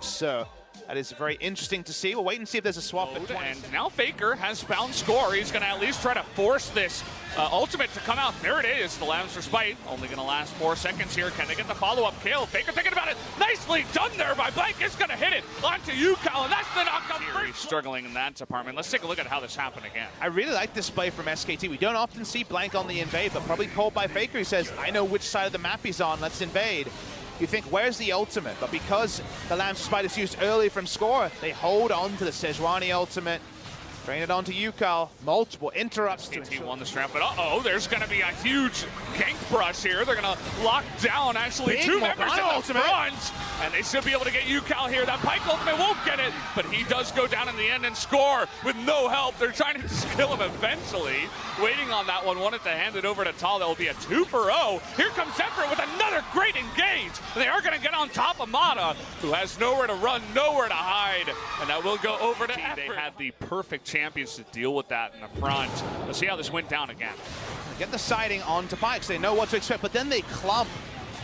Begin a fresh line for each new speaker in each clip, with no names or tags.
So that is very interesting to see. We'll wait and see if there's a swap.
And now Faker has found score. He's going to at least try to force this ultimate to come out. There it is. The Lambs for Spite. Only going to last 4 seconds here. Can they get the follow-up kill? Faker thinking about it. Nicely done there by Blank. It's going to hit it onto UCal, and that's the knockout. He's struggling in that department. Let's take a look at how this happened again.
I really like this play from SKT. We don't often see Blank on the invade, but probably called by Faker. He says, I know which side of the map he's on. Let's invade. You think, where's the ultimate? But because the Lambs Spite is used early from score, they hold on to the Sejuani ultimate, drain it onto UCal, multiple interrupts.
SKT won the strap, but uh-oh, there's going to be a huge gank brush here. They're going to lock down, actually,
Big
2 members in the
ultimate.
front, and they should be able to get UCal here. That Pike ultimate won't get it, but he does go down in the end and score with no help. They're trying to just kill him eventually. Waiting on that one, wanted to hand it over to Tal. That will be a 2 for 0. Here comes Zephyr with another great engage. They are going to get on top of Mata, who has nowhere to run, nowhere to hide, and that will go over to Effort. They had the perfect champions to deal with that in the front. Let's see how this went down again.
Get the siding onto Pikes. They know what to expect, but then they clump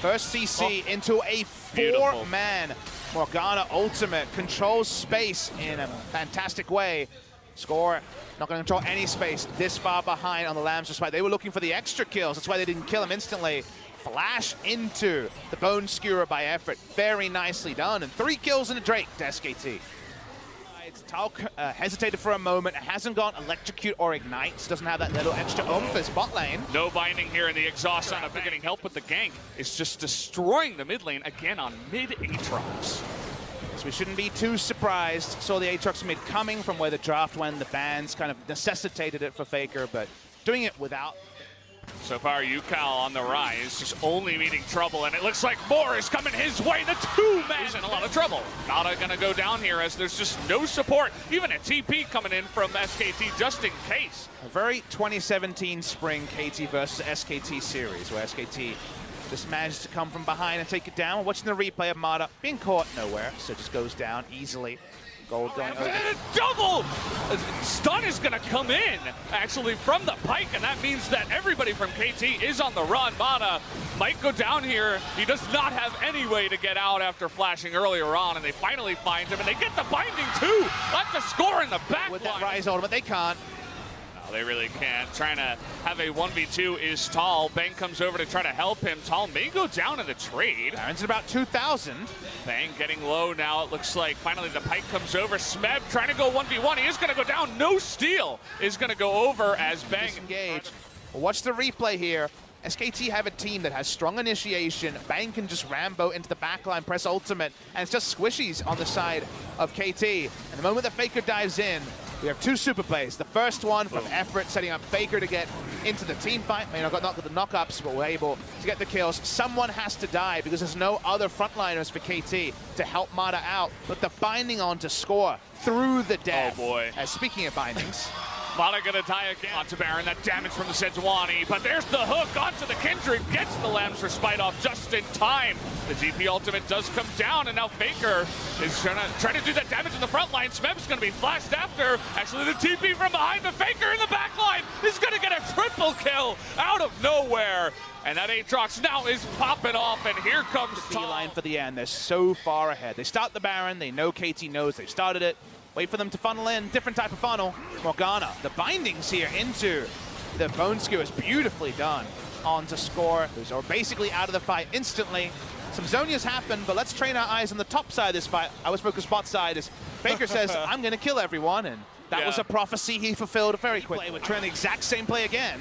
first CC into a 4-man Morgana ultimate. Controls space in a fantastic way. Score not going to control any space this far behind on the Lambs despite they were looking for the extra kills. That's why they didn't kill him instantly. Flash into the Bone Skewer by Effort. Very nicely done. And 3 kills and a Drake to SKT. Tal hesitated for a moment. It hasn't gone Electrocute or Ignite. So doesn't have that little extra oomph as bot lane.
No binding here in the exhaust on. If they're getting help with the gank, it's just destroying the mid lane again on mid Aatrox.
So we shouldn't be too surprised. Saw the Aatrox mid coming from where the draft went. The bans kind of necessitated it for Faker, but doing it without.
So far, UCal on the rise, just only meeting trouble, and it looks like more is coming his way. The 2-man is in a lot of trouble. Nada gonna go down here as there's just no support. Even a TP coming in from SKT just in case.
A very 2017 spring KT versus SKT series where SKT just managed to come from behind and take it down. We're watching the replay of Mata being caught nowhere, so just goes down easily. Gold going over.
And a double! Stun is going to come in, actually, from the Pike, and that means that everybody from KT is on the run. Mata might go down here. He does not have any way to get out after flashing earlier on, and they finally find him, and they get the binding, too! That's the score in the back
with
line.
That Rise ultimate, they can't.
No, they really can't. Trying to have a 1v2 is Tal. Bang comes over to try to help him. Tal may go down in the trade.
Baron's at about 2,000.
Bang getting low now, it looks like. Finally, the Pike comes over. Smeb trying to go 1v1. He is going to go down. No steal is going to go over as Bang.
Disengage. Well, watch the replay here. SKT have a team that has strong initiation. Bang can just Rambo into the backline, press ultimate, and it's just squishies on the side of KT. And the moment that Faker dives in, we have 2 super plays. The first one from Effort, setting up Faker to get into the team fight. May not got knocked with the knockups, but we're able to get the kills. Someone has to die because there's no other frontliners for KT to help Mata out. But the binding on to score through the death.
Oh boy.
Speaking of bindings.
Mata gonna die again. Onto Baron, that damage from the Sejuani, but there's the hook onto the Kindred, gets the Lambs for Spite off just in time. The GP ultimate does come down, and now Faker is trying to do that damage in the front line. Smeb's gonna be flashed after. Actually, the TP from behind, the Faker in the back line is gonna get a triple kill out of nowhere. And that Aatrox now is popping off, and here comes
the line for the end. They're so far ahead. They start the Baron, they know KT knows they've started it. Wait for them to funnel in, different type of funnel. Morgana, the bindings here into the Bone Skewer is beautifully done. On to score, who's basically out of the fight instantly. Some Zonias happen, but let's train our eyes on the top side of this fight. I was focused bot side as Faker says, I'm gonna kill everyone, and that was a prophecy he fulfilled very quickly. We're trying the exact same play again.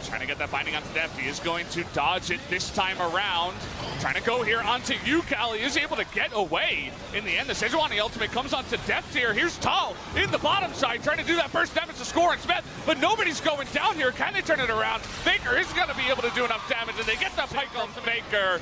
Trying to get that binding onto Deft. He is going to dodge it this time around. Trying to go here onto UCal. He is able to get away. In the end, the Sejuani ultimate comes onto Deft here. Here's Tal in the bottom side, trying to do that first damage to score and Smith, but nobody's going down here. Can they turn it around? Faker is going to be able to do enough damage, and they get the Pike on Faker.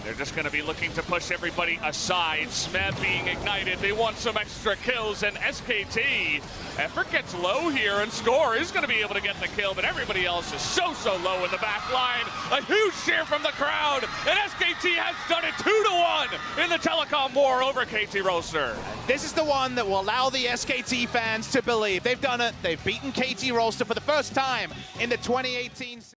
They're just going to be looking to push everybody aside. Smeb being ignited. They want some extra kills, and SKT. Effort gets low here, and Score is going to be able to get the kill, but everybody else is so low in the back line. A huge cheer from the crowd, and SKT has done it 2-1 in the telecom war over KT Rolster.
This is the one that will allow the SKT fans to believe. They've done it. They've beaten KT Rolster for the first time in the 2018 season.